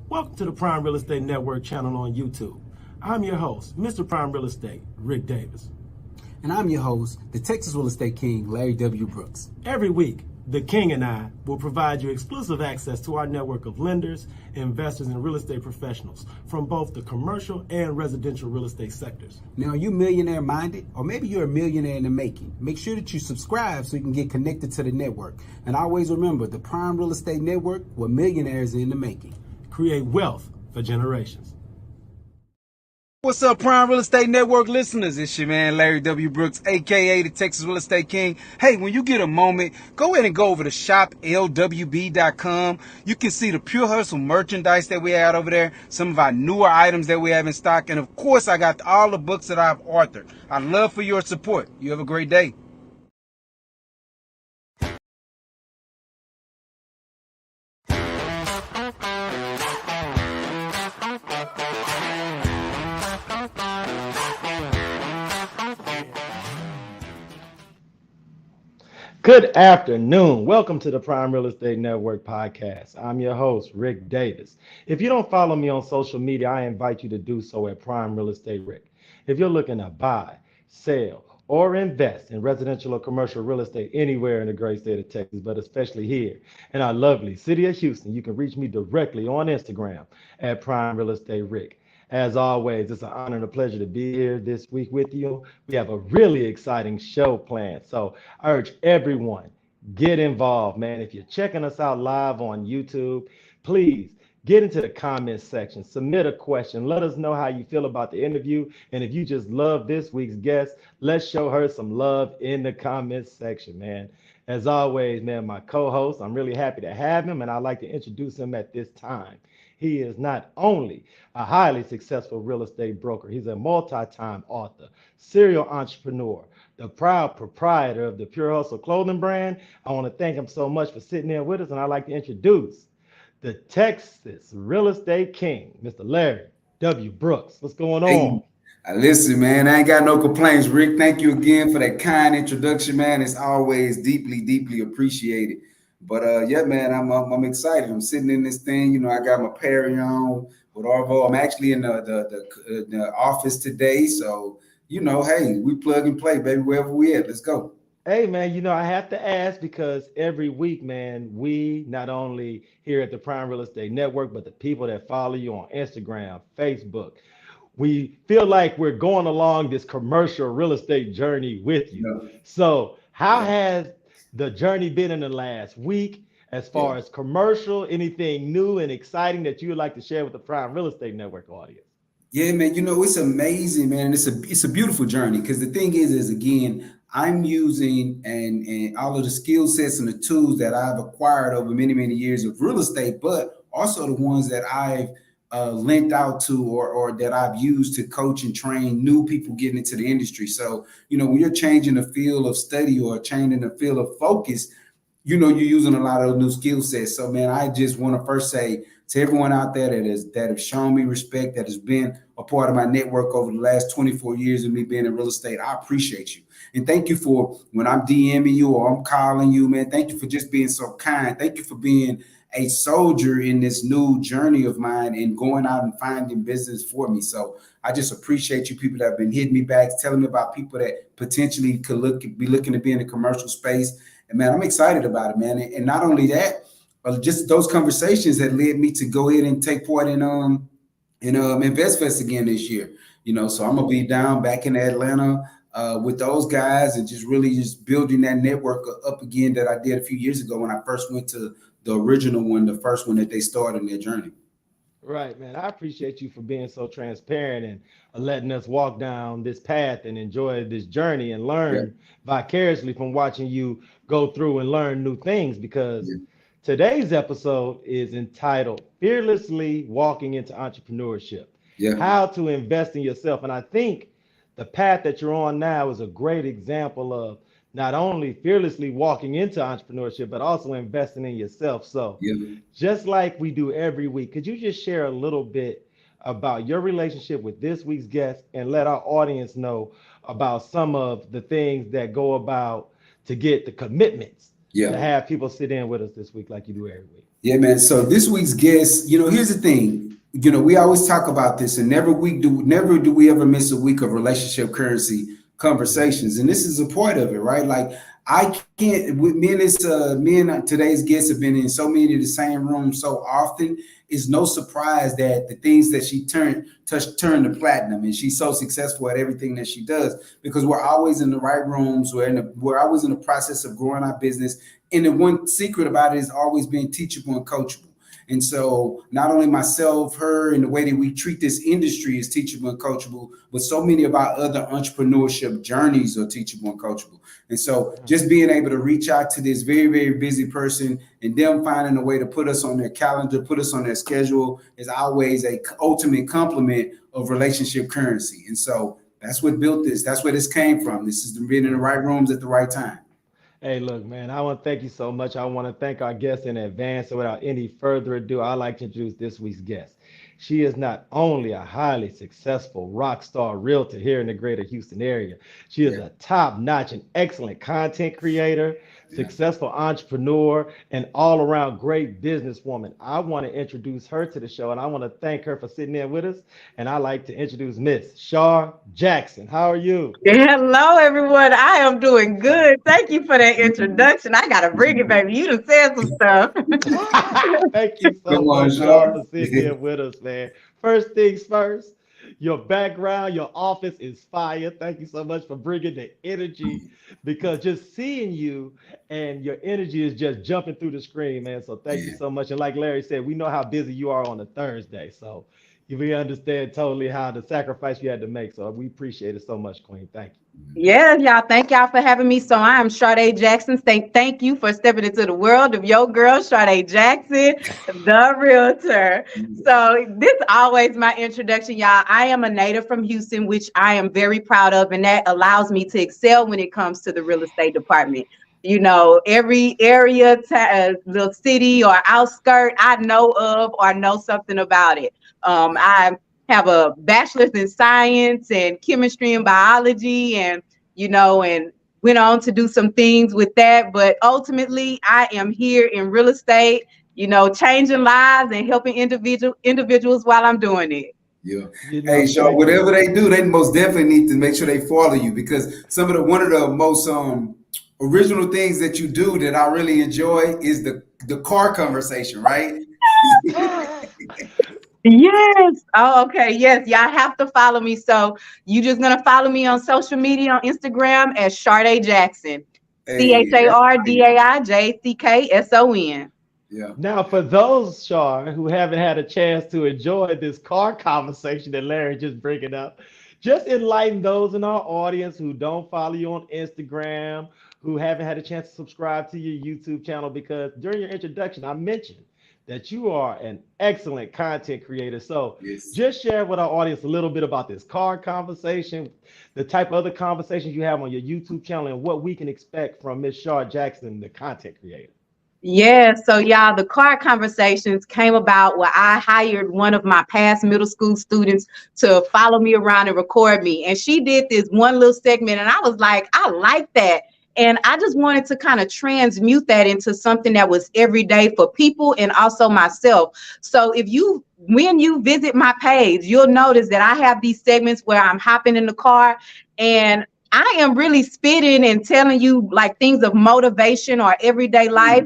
Welcome to the Prime Real Estate Network channel on YouTube. I'm your host, Mr. Prime Real Estate, Ric Davis. And I'm your host, the Texas Real Estate King, LarryWBrooks. Every week, the King and I will provide you exclusive access to our network of lenders, investors, and real estate professionals from both the commercial and residential real estate sectors. Now, are you millionaire minded? Or maybe you're a millionaire in the making? Make sure that you subscribe so you can get connected to the network. And always remember, the Prime Real Estate Network, where millionaires are in the making. Create wealth for generations. What's up, Prime Real Estate Network listeners? It's your man, LarryWBrooks, aka the Texas Real Estate King. Hey, when you get a moment, go ahead and go over to shoplwb.com. You can see the Pure Hustle merchandise that we have over there, some of our newer items that we have in stock, and of course, I got all the books that I've authored. I'd love for your support. You have a great day. Good afternoon. Welcome to the Prime Real Estate Network podcast. I'm your host, Ric Davis. If you don't follow me on social media, I invite you to do so at Prime Real Estate Ric. If you're looking to buy, sell, or invest in residential or commercial real estate anywhere in the great state of Texas, but especially here in our lovely city of Houston, you can reach me directly on Instagram at Prime Real Estate Ric. As always, it's an honor and a pleasure to be here this week with you. We have a really exciting show planned. So I urge everyone, get involved, man. If you're checking us out live on YouTube, please get into the comments section, submit a question, let us know how you feel about the interview. And if you just love this week's guest, let's show her some love in the comments section, man. As always, man, my co-host, I'm really happy to have him, and I'd like to introduce him at this time. He is not only a highly successful real estate broker, he's a multi-time author, serial entrepreneur, the proud proprietor of the Pure Hustle clothing brand. I want to thank him so much for sitting there with us, and I'd like to introduce the Texas Real Estate King, Mr. Larry W. Brooks. What's going on? Hey, listen, man, I ain't got no complaints, Ric. Thank you again for that kind introduction, man. It's always deeply, deeply appreciated. But yeah, man, I'm excited. I'm sitting in this thing. You know, I got my Perry on with Arvo. I'm actually in the office today, so you know, hey, we plug and play, baby. Wherever we at, let's go. Hey, man, you know, I have to ask because every week, man, we not only here at the Prime Real Estate Network, but the people that follow you on Instagram, Facebook, we feel like we're going along this commercial real estate journey with you. Yeah. So how has the journey been in the last week as far as commercial, anything new and exciting that you would like to share with the Prime Real Estate Network audience? Yeah, man, you know, it's amazing, man. It's a beautiful journey because the thing is again, I'm using and all of the skill sets and the tools that I've acquired over many, many years of real estate, but also the ones that I've lent out to or that I've used to coach and train new people getting into the industry. So, you know, when you're changing the field of study or changing the field of focus, you know, you're using a lot of new skill sets. So, man, I just want to first say to everyone out there that have shown me respect, that has been a part of my network over the last 24 years of me being in real estate, I appreciate you. And thank you for when I'm DMing you or I'm calling you, man. Thank you for just being so kind. Thank you for being a soldier in this new journey of mine and going out and finding business for me. So I just appreciate you people that have been hitting me back, telling me about people that potentially could be looking to be in the commercial space. And man, I'm excited about it, man. And not only that, but just those conversations that led me to go ahead and take part in InvestFest again this year. You know, so I'm gonna be down back in Atlanta with those guys and just really just building that network up again that I did a few years ago when I first went to the original one, the first one that they started in their journey. Right, man. I appreciate you for being so transparent and letting us walk down this path and enjoy this journey and learn vicariously from watching you go through and learn new things, because today's episode is entitled Fearlessly Walking into Entrepreneurship, how to invest in yourself. And I think the path that you're on now is a great example of not only fearlessly walking into entrepreneurship, but also investing in yourself. So just like we do every week, could you just share a little bit about your relationship with this week's guest and let our audience know about some of the things that go about to get the commitments to Yeah. have people sit in with us this week like you do every week. Yeah, man. So this week's guest, here's the thing. We always talk about this, and never do we ever miss a week of relationship currency conversations. And this is a part of it, right? Like I can't. Me and today's guests have been in so many of the same rooms so often. It's no surprise that the things that she turned to platinum, and she's so successful at everything that she does because we're always in the right rooms. We're always in the process of growing our business. And the one secret about it is always being teachable and coachable. And so not only myself, her, and the way that we treat this industry is teachable and coachable, but so many of our other entrepreneurship journeys are teachable and coachable. And so just being able to reach out to this very, very busy person and them finding a way to put us on their calendar, put us on their schedule is always a ultimate compliment of relationship currency. And so that's what built this. That's where this came from. This is being in the right rooms at the right time. Hey, look, man, I want to thank you so much. I want to thank our guests in advance. So without any further ado, I'd like to introduce this week's guest. She is not only a highly successful rock star realtor here in the greater Houston area, she is a top-notch and excellent content creator, successful entrepreneur, and all-around great businesswoman. I want to introduce her to the show, and I want to thank her for sitting in with us. And I'd like to introduce Miss Chardai Jackson. How are you? Hello, everyone. I am doing good. Thank you for that introduction. I got to bring it, baby. You done said some stuff. Thank you so much, Char, for sitting here with us, man. First things first, your background, your office is fire. Thank you so much for bringing the energy because just seeing you and your energy is just jumping through the screen, man. So thank you so much. And like Larry said, we know how busy you are on a Thursday. So we understand totally how the sacrifice you had to make. So we appreciate it so much, Queen. Thank you. Yeah, y'all. Thank y'all for having me. So I am Chardai Jackson. Thank you for stepping into the world of your girl, Chardai Jackson, the realtor. So this is always my introduction, y'all. I am a native from Houston, which I am very proud of, and that allows me to excel when it comes to the real estate department. Every area, little city or outskirt I know of or know something about it. I have a bachelor's in science and chemistry and biology and went on to do some things with that. But ultimately, I am here in real estate, changing lives and helping individuals while I'm doing it. Yeah. Hey, Sean, whatever they do, they most definitely need to make sure they follow you because one of the most original things that you do that I really enjoy is the car conversation, right? Yes. Oh, okay. Yes. Y'all have to follow me. So you just going to follow me on social media on Instagram as Chardai Jackson. CHARDAIJCKSON. Yeah. Now, for those, Char, who haven't had a chance to enjoy this car conversation that Larry just bringing up, just enlighten those in our audience who don't follow you on Instagram, who haven't had a chance to subscribe to your YouTube channel, because during your introduction, I mentioned that you are an excellent content creator. So just share with our audience a little bit about this car conversation, the type of other conversations you have on your YouTube channel, and what we can expect from Miss Chardai Jackson, the content creator. Yeah, so y'all, the car conversations came about where I hired one of my past middle school students to follow me around and record me. And she did this one little segment, and I was like, I like that. And I just wanted to kind of transmute that into something that was everyday for people and also myself. So when you visit my page, you'll notice that I have these segments where I'm hopping in the car and I am really spitting and telling you like things of motivation or everyday life,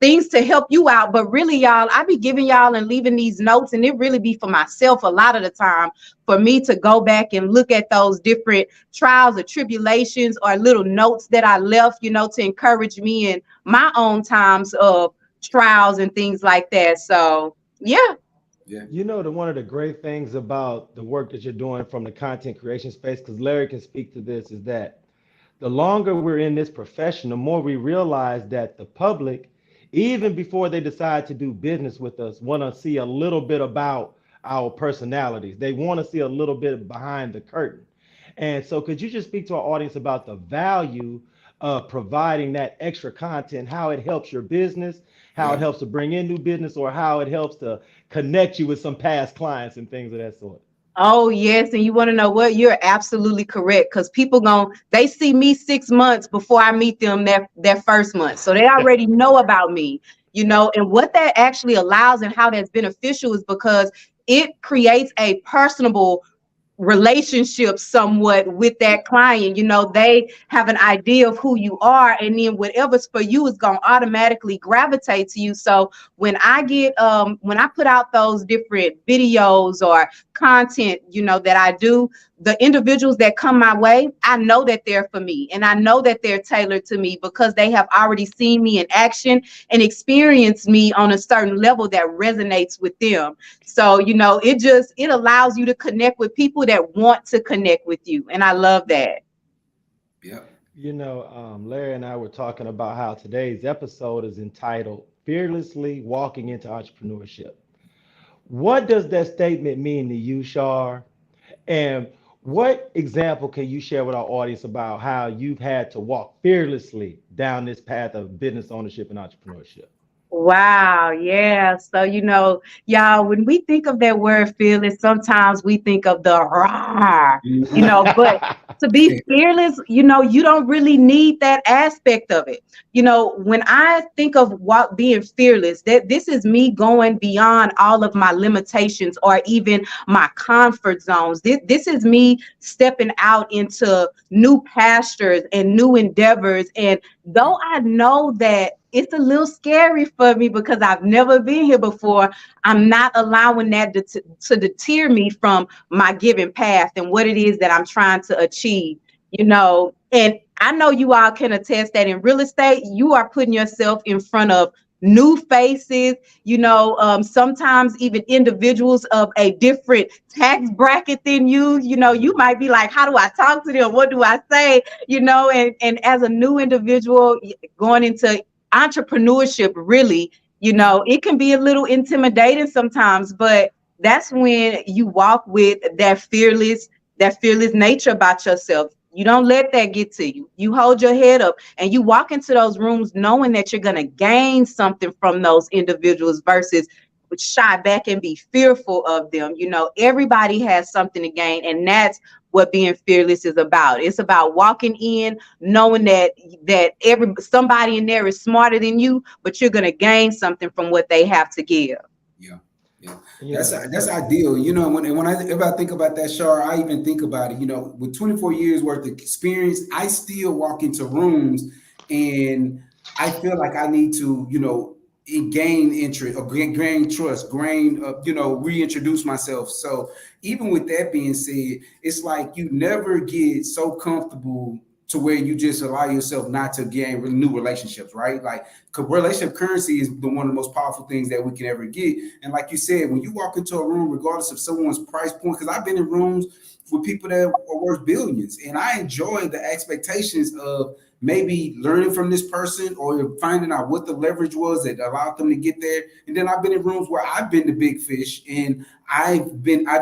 things to help you out. But really, y'all, I be giving y'all and leaving these notes, and it really be for myself a lot of the time for me to go back and look at those different trials or tribulations or little notes that I left, to encourage me in my own times of trials and things like that. So, yeah. Yeah. One of the great things about the work that you're doing from the content creation space, because Larry can speak to this, is that the longer we're in this profession, the more we realize that the public, even before they decide to do business with us, want to see a little bit about our personalities. They want to see a little bit behind the curtain. And so could you just speak to our audience about the value of providing that extra content, how it helps your business, how it helps to bring in new business, or how it helps to connect you with some past clients and things of that sort? Oh yes, and you want to know what? You're absolutely correct because they see me 6 months before I meet them their first month, so they already know about me, And what that actually allows and how that's beneficial is because it creates a personable relationship somewhat with that client. They have an idea of who you are, and then whatever's for you is going to automatically gravitate to you. So when I put out those different videos or content, that I do, the individuals that come my way, I know that they're for me, and I know that they're tailored to me because they have already seen me in action and experienced me on a certain level that resonates with them. So, it allows you to connect with people that want to connect with you. And I love that. Yeah. Larry and I were talking about how today's episode is entitled Fearlessly Walking into Entrepreneurship. What does that statement mean to you, Shar? And what example can you share with our audience about how you've had to walk fearlessly down this path of business ownership and entrepreneurship? Wow, yeah. So, y'all, when we think of that word fearless, sometimes we think of the raw, but to be fearless, you don't really need that aspect of it. When I think of what being fearless, that this is me going beyond all of my limitations or even my comfort zones. This is me stepping out into new pastures and new endeavors. And though I know that it's a little scary for me because I've never been here before, I'm not allowing that to deter me from my given path and what it is that I'm trying to achieve, And I know you all can attest that in real estate, you are putting yourself in front of new faces, sometimes even individuals of a different tax bracket than you. You might be like, how do I talk to them? What do I say? And as a new individual going into entrepreneurship, really, it can be a little intimidating sometimes, but that's when you walk with that fearless nature about yourself. You don't let that get to you. You hold your head up and you walk into those rooms knowing that you're going to gain something from those individuals versus shy back and be fearful of them. Everybody has something to gain, and that's what being fearless is about. It's about walking in knowing that somebody in there is smarter than you, but you're going to gain something from what they have to give. Yeah. Yeah, You that's know, that's ideal. If I think about that, Shar, I even think about it. With 24 years worth of experience, I still walk into rooms and I feel like I need to, gain interest or gain trust, reintroduce myself. So even with that being said, it's like you never get so comfortable to where you just allow yourself not to gain new relationships, right? Like relationship currency is one of the most powerful things that we can ever get. And like you said, when you walk into a room, regardless of someone's price point, because I've been in rooms with people that are worth billions, and I enjoy the expectations of maybe learning from this person or finding out what the leverage was that allowed them to get there. And then I've been in rooms where I've been the big fish, and I've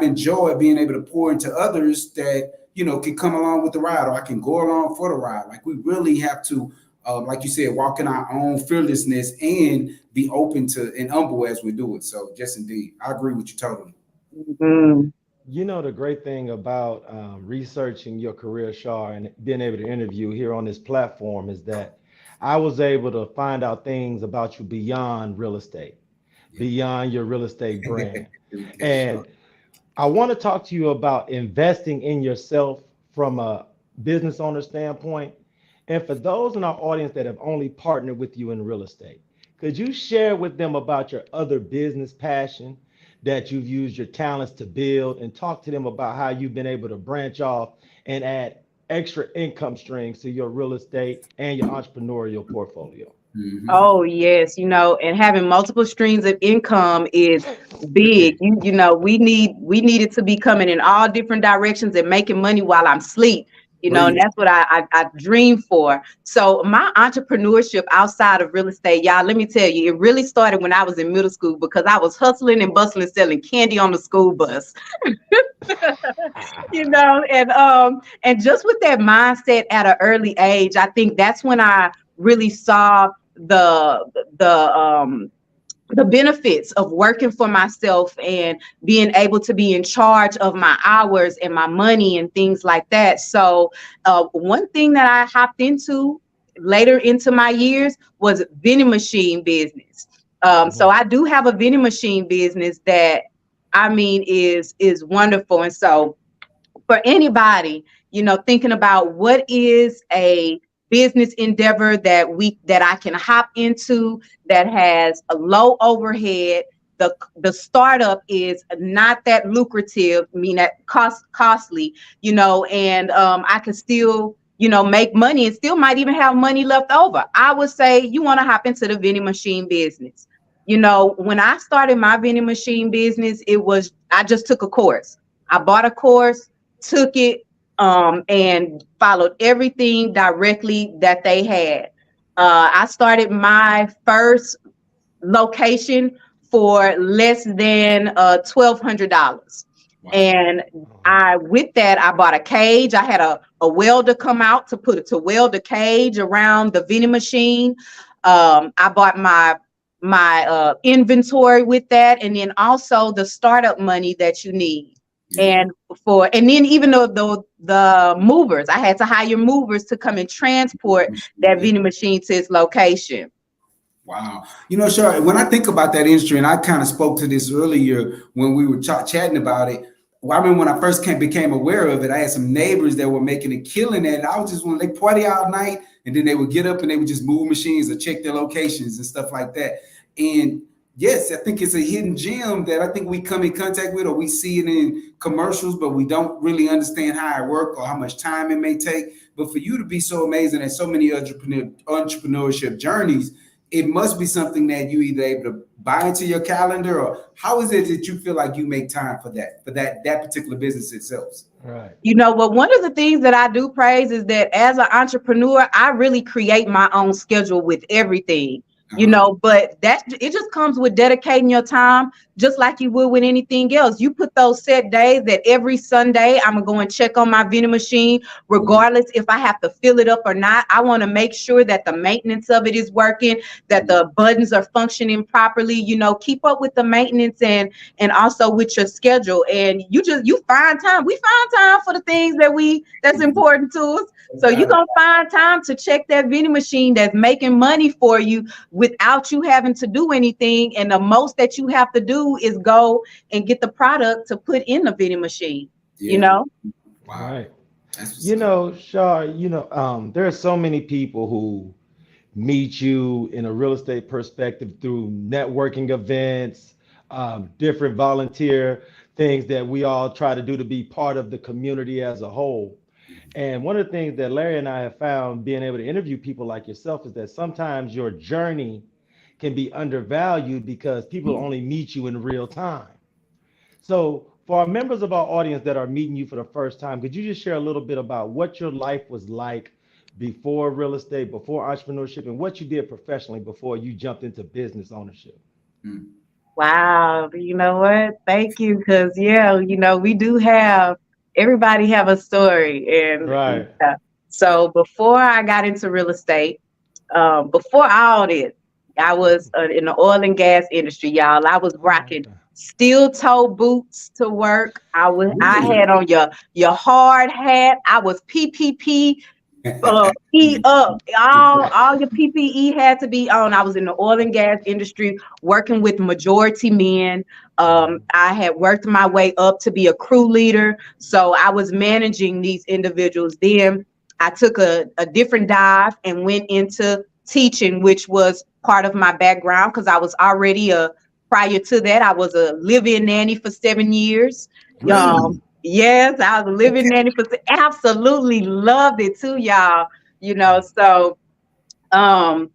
enjoyed being able to pour into others that can come along with the ride, or I can go along for the ride. Like we really have to, like you said, walk in our own fearlessness and be open to and humble as we do it. So, yes, indeed, I agree with you totally. Mm-hmm. the great thing about researching your career, Shar, and being able to interview here on this platform is that I was able to find out things about you beyond real estate, beyond your real estate brand. And I want to talk to you about investing in yourself from a business owner standpoint. And for those in our audience that have only partnered with you in real estate, could you share with them about your other business passion that you've used your talents to build, and talk to them about how you've been able to branch off and add extra income streams to your real estate and your entrepreneurial portfolio? Mm-hmm. Oh yes, and having multiple streams of income is big. We need it to be coming in all different directions and making money while I'm asleep. And that's what I dream for. So my entrepreneurship outside of real estate, y'all, let me tell you, it really started when I was in middle school because I was hustling and bustling, selling candy on the school bus. And just with that mindset at an early age, I think that's when I really saw the the benefits of working for myself and being able to be in charge of my hours and my money and things like that. So one thing that I hopped into later into my years was vending machine business. So I do have a vending machine business that I mean is wonderful. And so for anybody, you know, thinking about what is a business endeavor that I can hop into that has a low overhead. The startup is not that lucrative, I mean that costly, you know, and I can still, you know, make money and still might even have money left over. I would say you want to hop into the vending machine business. You know, when I started my vending machine business, I just took a course. I bought a course, took it, and followed everything directly that they had. I started my first location for less than $1,200. Wow. And with that, I bought a cage. I had a welder come out to weld a cage around the vending machine. I bought my inventory with that, and then also the startup money that you need. Yeah. And then even though the movers, I had to hire movers to come and transport that vending machine to its location. Wow. You know, Chardai, when I think about that industry, and I kind of spoke to this earlier when we were chatting about it. Well, I remember when I first became aware of it, I had some neighbors that were making a killing at it. I was just, when they party all night, and then they would get up and they would just move machines or check their locations and stuff like that. And yes, I think it's a hidden gem that I think we come in contact with, or we see it in commercials, but we don't really understand how it works or how much time it may take. But for you to be so amazing at so many entrepreneurship journeys, it must be something that you either able to buy into your calendar, or how is it that you feel like you make time for that particular business itself? Right. You know, well, one of the things that I do praise is that as an entrepreneur, I really create my own schedule with everything. You know, but it just comes with dedicating your time, just like you would with anything else. You put those set days that every Sunday I'm gonna go and check on my vending machine, regardless if I have to fill it up or not. I want to make sure that the maintenance of it is working, that the buttons are functioning properly. You know, keep up with the maintenance and also with your schedule. And you find time. We find time for the things that's important to us. So you're gonna find time to check that vending machine that's making money for you without you having to do anything. And the most that you have to do is go and get the product to put in the vending machine. Yeah. You know? Wow. Right. You know, Shar, you know, there are so many people who meet you in a real estate perspective through networking events, different volunteer things that we all try to do to be part of the community as a whole. And one of the things that Larry and I have found being able to interview people like yourself is that sometimes your journey can be undervalued because people only meet you in real time. So for our members of our audience that are meeting you for the first time, could you just share a little bit about what your life was like before real estate, before entrepreneurship, and what you did professionally before you jumped into business ownership? Wow. You know what? Thank you. Because, yeah, you know, everybody have a story. And right. So before I got into real estate, before all this, I was in the oil and gas industry, y'all. I was rocking steel toe boots to work. I had on your hard hat. I was PPP all your PPE had to be on. I was in the oil and gas industry working with majority men. I had worked my way up to be a crew leader. So I was managing these individuals. Then I took a different dive and went into teaching, which was part of my background because I was already prior to that, I was a live-in nanny for 7 years. Really? Yes, I was a live-in nanny for absolutely loved it too, y'all. You know, so I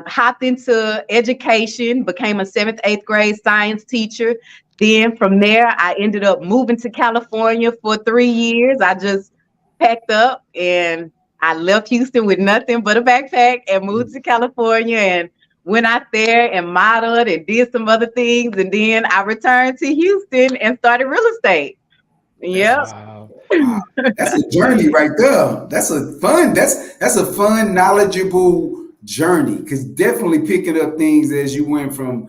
hopped into education, became a 7th, 8th grade science teacher. Then from there, I ended up moving to California for 3 years. I just packed up and I left Houston with nothing but a backpack and moved to California and went out there and modeled and did some other things. And then I returned to Houston and started real estate. Yep. Wow. That's a journey right there. That's a fun, knowledgeable journey. Because definitely picking up things as you went from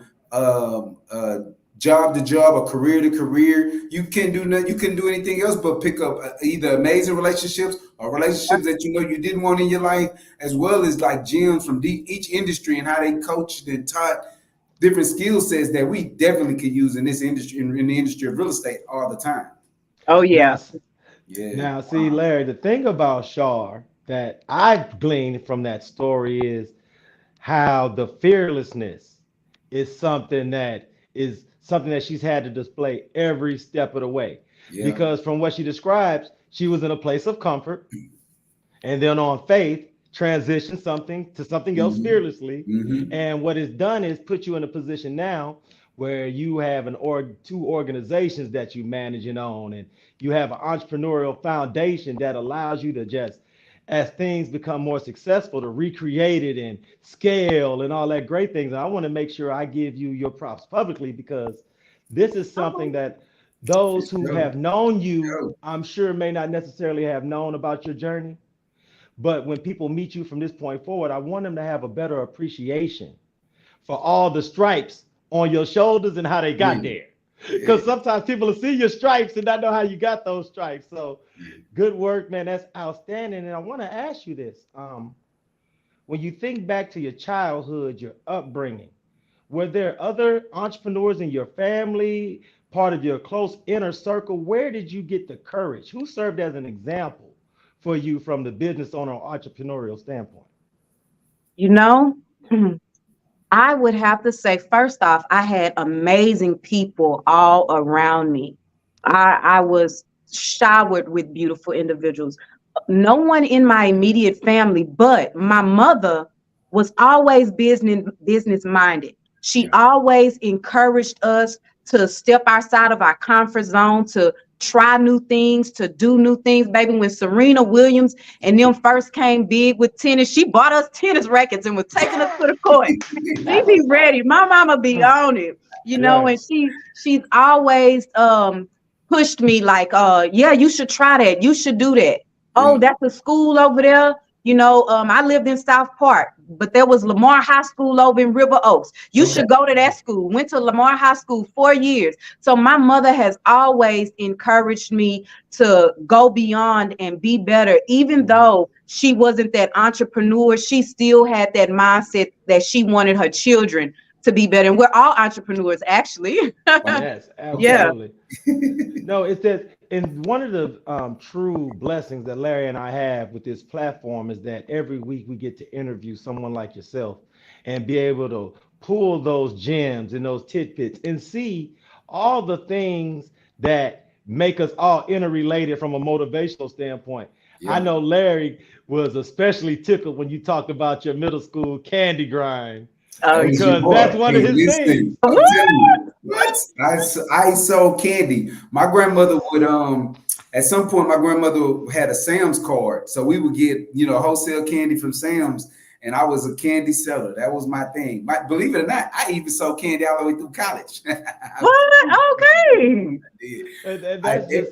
job to job or career to career. You can do nothing. You couldn't do anything else but pick up either amazing relationships or relationships that you know you didn't want in your life, as well as like gems from each industry and how they coached and taught different skill sets that we definitely could use in this industry, in the industry of real estate all the time. Oh yeah. Now, see, Larry, the thing about Shar that I've gleaned from that story is how the fearlessness is something that she's had to display every step of the way. Yeah. Because from what she describes, she was in a place of comfort, and then on faith, transition something to something else fearlessly. And what it's done is put you in a position now where you have two organizations that you manage and own, and you have an entrepreneurial foundation that allows you to just, as things become more successful, to recreate it and scale and all that great things. And I want to make sure I give you your props publicly, because this is something that those who have known you, I'm sure, may not necessarily have known about your journey. But when people meet you from this point forward, I want them to have a better appreciation for all the stripes on your shoulders and how they got there. Because sometimes people will see your stripes and not know how you got those stripes. So good work, man. That's outstanding. And I want to ask you this. When you think back to your childhood, your upbringing, were there other entrepreneurs in your family, part of your close inner circle? Where did you get the courage? Who served as an example for you from the business owner or entrepreneurial standpoint? You know, I would have to say, first off, I had amazing people all around me. I was showered with beautiful individuals. No one in my immediate family, but my mother was always business minded. She always encouraged us to step outside of our comfort zone, to try new things, to do new things. Baby, when Serena Williams and them first came big with tennis, she bought us tennis rackets and was taking us to the court. She be ready. My mama be on it, you know, and she's always pushed me like, yeah, you should try that. You should do that. Oh, that's a school over there. You know, I lived in South Park, but there was Lamar High School over in River Oaks. You should go to that school. Went to Lamar High School 4 years. So my mother has always encouraged me to go beyond and be better. Even though she wasn't that entrepreneur, she still had that mindset that she wanted her children to be better. And we're all entrepreneurs, actually. Yes, absolutely. No, it's that. And one of the true blessings that Larry and I have with this platform is that every week we get to interview someone like yourself and be able to pull those gems and those tidbits and see all the things that make us all interrelated from a motivational standpoint. I know Larry was especially tickled when you talked about your middle school candy grind. Because that's one of his things. I'm telling you, what? I sold candy. My grandmother would at some point my grandmother had a Sam's card, so we would get wholesale candy from Sam's, and I was a candy seller. That was my thing. Believe it or not, I even sold candy all the way through college. What? Okay.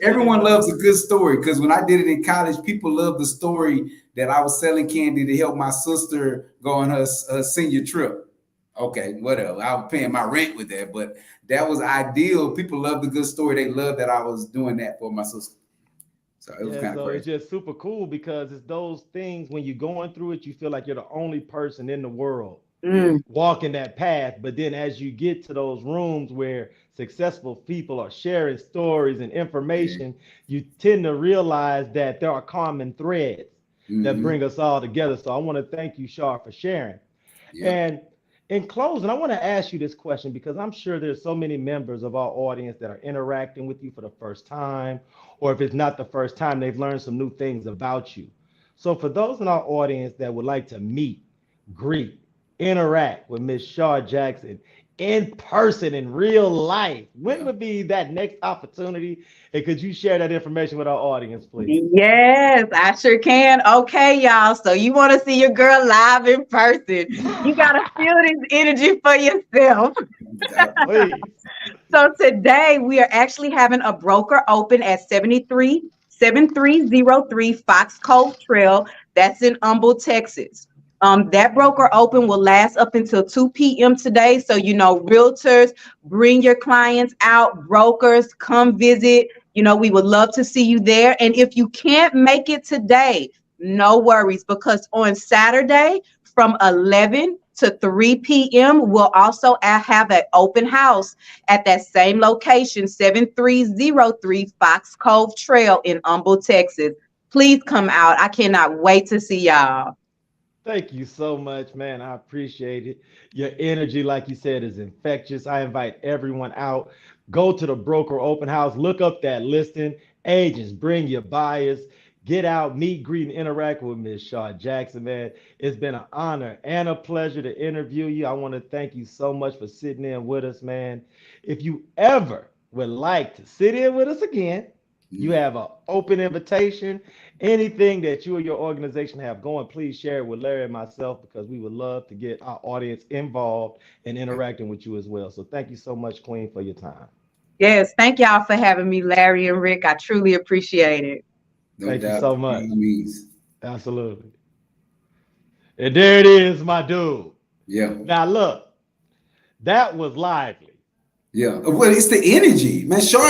Everyone loves a good story, because when I did it in college, people loved the story that I was selling candy to help my sister go on her senior trip. Okay, whatever. I was paying my rent with that, but that was ideal. People love the good story. They love that I was doing that for my sister. So it was kind of crazy. It's just super cool, because it's those things when you're going through it, you feel like you're the only person in the world walking that path. But then as you get to those rooms where successful people are sharing stories and information, you tend to realize that there are common threads that bring us all together. So I want to thank you, Shar, for sharing. And in closing, I want to ask you this question, because I'm sure there's so many members of our audience that are interacting with you for the first time, or if it's not the first time, they've learned some new things about you. So for those in our audience that would like to meet, greet, interact with Miss Chardai Jackson in person, in real life, when would be that next opportunity? And could you share that information with our audience, please? Yes, I sure can. Okay, y'all. So you want to see your girl live in person. You got to feel this energy for yourself. So today we are actually having a broker open at 7303 Fox Cove Trail. That's in Humble, Texas. That broker open will last up until 2 p.m. today. So, realtors, bring your clients out, brokers, come visit. We would love to see you there. And if you can't make it today, no worries, because on Saturday from 11 to 3 p.m., we'll also have an open house at that same location, 7303 Fox Cove Trail in Humble, Texas. Please come out. I cannot wait to see y'all. Thank you so much, man. I appreciate it. Your energy, like you said, is infectious. I invite everyone out. Go to the broker open house, look up that listing. Agents, bring your buyers. Get out, meet, greet, and interact with Miss Chardai Jackson, man. It's been an honor and a pleasure to interview you. I want to thank you so much for sitting in with us, man. If you ever would like to sit in with us again, you have an open invitation. Anything that you or your organization have going, please share it with Larry and myself, because we would love to get our audience involved and interacting with you as well. So thank you so much, Queen, for your time. Yes, thank y'all for having me, Larry and Rick. I truly appreciate it. Thank you so much. Absolutely. And there it is, my dude. Yeah. Now look, that was lively. Yeah, well, it's the energy, man. Char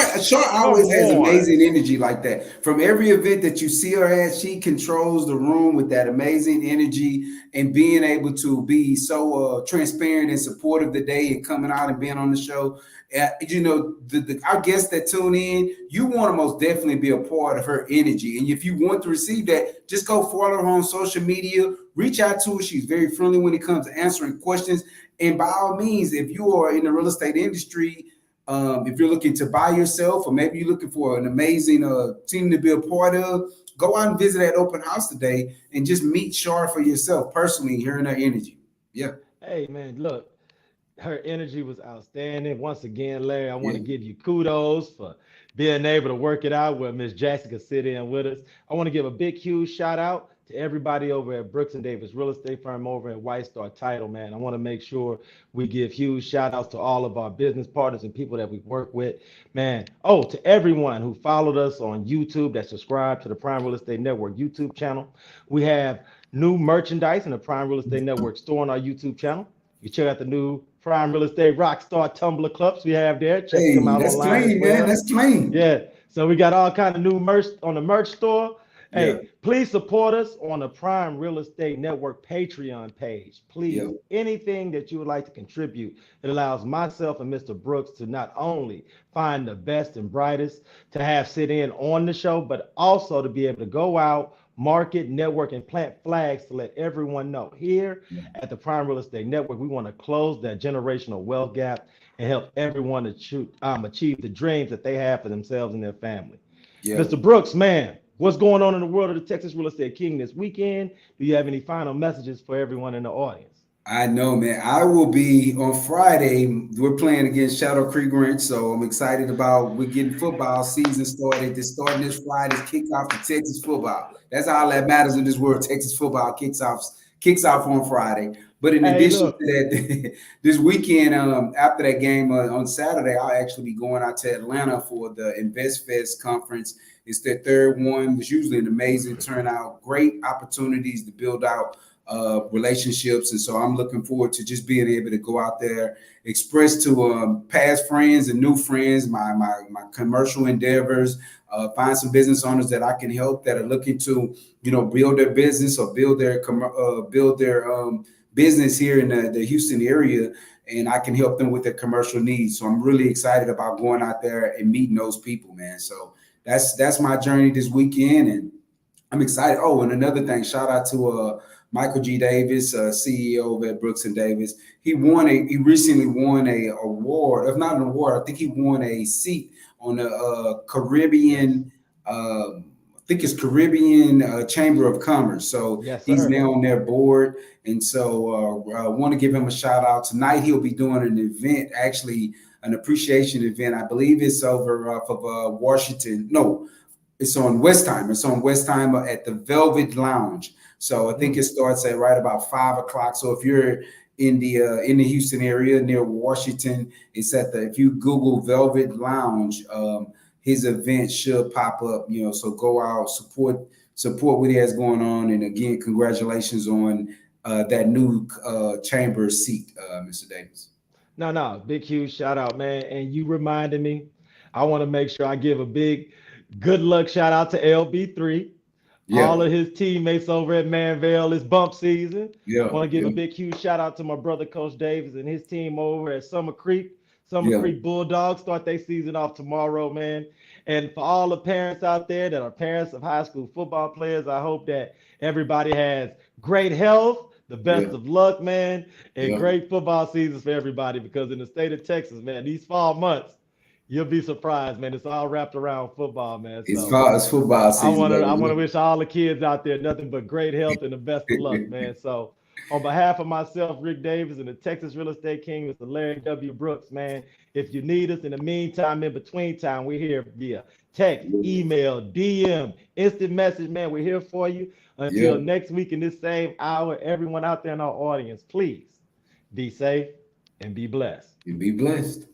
always has amazing energy like that. From every event that you see her at, she controls the room with that amazing energy, and being able to be so transparent and supportive today, and coming out and being on the show. Our guests that tune in, you want to most definitely be a part of her energy. And if you want to receive that, just go follow her on social media, reach out to her. She's very friendly when it comes to answering questions. And by all means, if you are in the real estate industry, if you're looking to buy yourself, or maybe you're looking for an amazing team to be a part of, go out and visit that open house today and just meet Char for yourself personally, hearing her energy. Yeah. Hey, man, look, her energy was outstanding. Once again, Larry, I want to give you kudos for being able to work it out where Miss Jackson could sit in with us. I want to give a big, huge shout out to everybody over at Brooks and Davis Real Estate Firm over at White Star Title, man. I want to make sure we give huge shout outs to all of our business partners and people that we work with, man. Oh, to everyone who followed us on YouTube, that subscribed to the Prime Real Estate Network YouTube channel. We have new merchandise in the Prime Real Estate Network store on our YouTube channel. You check out the new Prime Real Estate Rockstar Tumbler cups we have there. Check them out that's online. Clean, man. That's clean. Yeah. So we got all kind of new merch on the merch store. Hey, please support us on the Prime Real Estate Network Patreon page. Please, anything that you would like to contribute, it allows myself and Mr. Brooks to not only find the best and brightest to have sit in on the show, but also to be able to go out, market, network, and plant flags to let everyone know here at the Prime Real Estate Network, we want to close that generational wealth gap and help everyone to achieve the dreams that they have for themselves and their family. Mr. Brooks, man, what's going on in the world of the Texas Real Estate King this weekend? Do you have any final messages for everyone in the audience? I know, man. I will be on Friday. We're playing against Shadow Creek Ranch, so I'm excited about we're getting football season started. Starting this Friday's kickoff to Texas football. That's all that matters in this world. Texas football kicks off on Friday. But in addition to that, this weekend, after that game on Saturday, I'll actually be going out to Atlanta for the Invest Fest conference. It's their third one. It's usually an amazing turnout, great opportunities to build out relationships. And so I'm looking forward to just being able to go out there, express to past friends and new friends my commercial endeavors, find some business owners that I can help that are looking to, build their business or build their business here in the Houston area, and I can help them with their commercial needs. So I'm really excited about going out there and meeting those people, man. So that's my journey this weekend, and I'm excited. Oh, and another thing, shout out to Michael G. Davis, CEO of Brooks and Davis. He recently won a award, if not an award, I think he won a seat on the Caribbean, I think it's Caribbean Chamber of Commerce. So he's now on their board. And so I want to give him a shout out. Tonight he'll be doing an event, actually an appreciation event. I believe it's over off of Washington. No, it's on Westheimer. It's on Westheimer at the Velvet Lounge. So I think it starts at right about 5 o'clock. So if you're in the Houston area near Washington, it's if you Google Velvet Lounge, his event should pop up, so go out, support what he has going on. And again, congratulations on that new chamber seat, Mr. Davis. No, big huge shout out, man. And you reminded me, I want to make sure I give a big good luck shout out to LB3. Yeah. All of his teammates over at Manville. It's bump season. Yeah. I want to give yeah. a big huge shout out to my brother Coach Davis and his team over at Summer Creek. Yeah. Creek Bulldogs start their season off tomorrow, man. And for all the parents out there that are parents of high school football players, I hope that everybody has great health, the best Yeah. of luck, man, and Yeah. great football seasons for everybody, because in the state of Texas, man, these fall months, you'll be surprised, man. It's all wrapped around football, man. It's football season. I want to wish all the kids out there nothing but great health and the best of luck, man. So on behalf of myself, Ric Davis, and the Texas Real Estate King, Mr. Larry W. Brooks, man, if you need us in the meantime, in between time, we're here via text, email, DM, instant message, man. We're here for you. Until next week in this same hour, everyone out there in our audience, please be safe and be blessed. And be blessed.